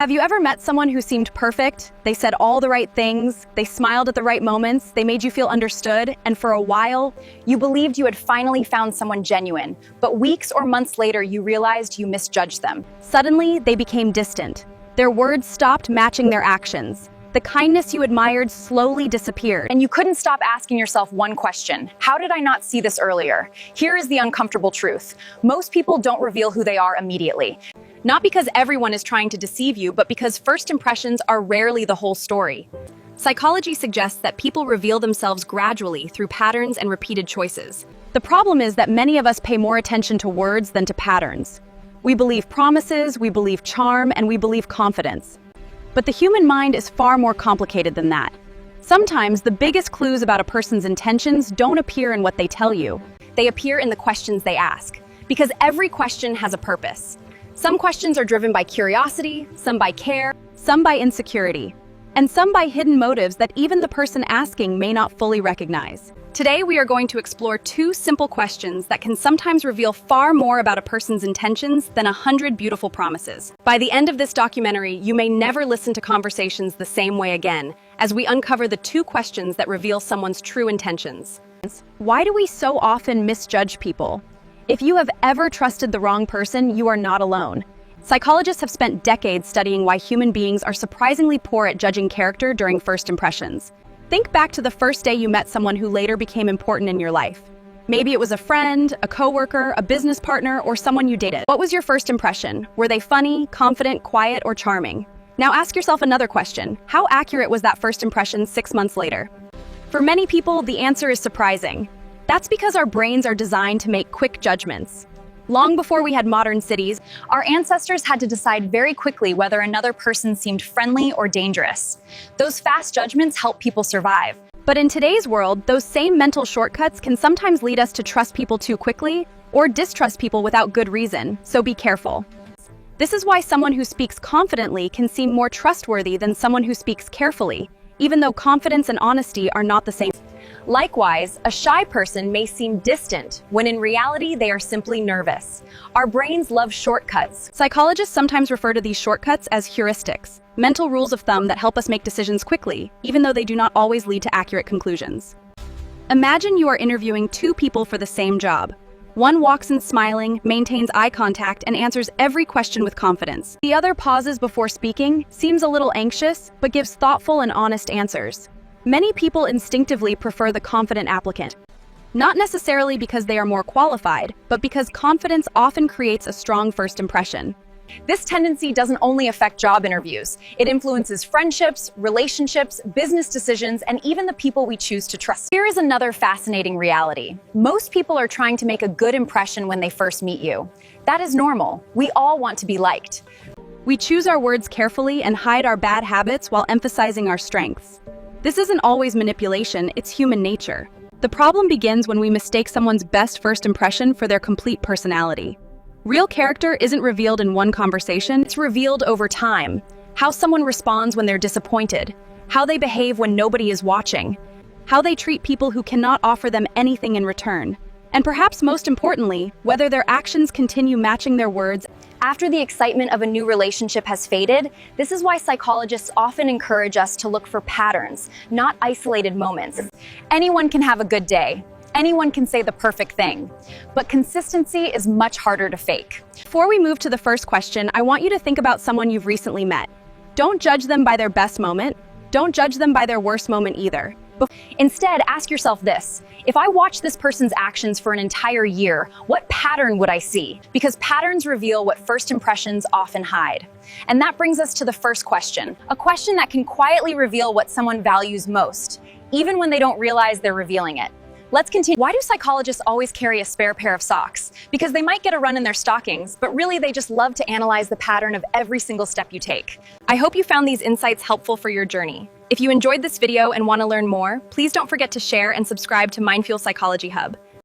Have you ever met someone who seemed perfect? They said all the right things, they smiled at the right moments, they made you feel understood, and for a while, you believed you had finally found someone genuine, but weeks or months later you realized you misjudged them. Suddenly, they became distant. Their words stopped matching their actions. The kindness you admired slowly disappeared. And you couldn't stop asking yourself one question: how did I not see this earlier? Here is the uncomfortable truth. Most people don't reveal who they are immediately. Not because everyone is trying to deceive you, but because first impressions are rarely the whole story. Psychology suggests that people reveal themselves gradually through patterns and repeated choices. The problem is that many of us pay more attention to words than to patterns. We believe promises, we believe charm, and we believe confidence. But the human mind is far more complicated than that. Sometimes the biggest clues about a person's intentions don't appear in what they tell you. They appear in the questions they ask, because every question has a purpose. Some questions are driven by curiosity, some by care, some by insecurity, and some by hidden motives that even the person asking may not fully recognize. Today, we are going to explore two simple questions that can sometimes reveal far more about a person's intentions than 100 beautiful promises. By the end of this documentary, you may never listen to conversations the same way again, as we uncover the two questions that reveal someone's true intentions. Why do we so often misjudge people? If you have ever trusted the wrong person, you are not alone. Psychologists have spent decades studying why human beings are surprisingly poor at judging character during first impressions. Think back to the first day you met someone who later became important in your life. Maybe it was a friend, a coworker, a business partner, or someone you dated. What was your first impression? Were they funny, confident, quiet, or charming? Now ask yourself another question. How accurate was that first impression 6 months later? For many people, the answer is surprising. That's because our brains are designed to make quick judgments. Long before we had modern cities, our ancestors had to decide very quickly whether another person seemed friendly or dangerous. Those fast judgments help people survive. But in today's world, those same mental shortcuts can sometimes lead us to trust people too quickly or distrust people without good reason, so be careful. This is why someone who speaks confidently can seem more trustworthy than someone who speaks carefully, even though confidence and honesty are not the same. Likewise, a shy person may seem distant when in reality they are simply nervous. Our brains love shortcuts. Psychologists sometimes refer to these shortcuts as heuristics, mental rules of thumb that help us make decisions quickly, even though they do not always lead to accurate conclusions. Imagine you are interviewing two people for the same job. One walks in smiling, maintains eye contact, and answers every question with confidence. The other pauses before speaking, seems a little anxious, but gives thoughtful and honest answers. Many people instinctively prefer the confident applicant, not necessarily because they are more qualified, but because confidence often creates a strong first impression. This tendency doesn't only affect job interviews. It influences friendships, relationships, business decisions, and even the people we choose to trust. Here is another fascinating reality. Most people are trying to make a good impression when they first meet you. That is normal. We all want to be liked. We choose our words carefully and hide our bad habits while emphasizing our strengths. This isn't always manipulation, it's human nature. The problem begins when we mistake someone's best first impression for their complete personality. Real character isn't revealed in one conversation, it's revealed over time. How someone responds when they're disappointed, how they behave when nobody is watching, how they treat people who cannot offer them anything in return, and perhaps most importantly, whether their actions continue matching their words. After the excitement of a new relationship has faded, this is why psychologists often encourage us to look for patterns, not isolated moments. Anyone can have a good day. Anyone can say the perfect thing. But consistency is much harder to fake. Before we move to the first question, I want you to think about someone you've recently met. Don't judge them by their best moment. Don't judge them by their worst moment either. Instead, ask yourself this: if I watch this person's actions for an entire year, what pattern would I see? Because patterns reveal what first impressions often hide. And that brings us to the first question, a question that can quietly reveal what someone values most, even when they don't realize they're revealing it. Let's continue. Why do psychologists always carry a spare pair of socks? Because they might get a run in their stockings, but really they just love to analyze the pattern of every single step you take. I hope you found these insights helpful for your journey. If you enjoyed this video and want to learn more, please don't forget to share and subscribe to Mindful Psychology Hub.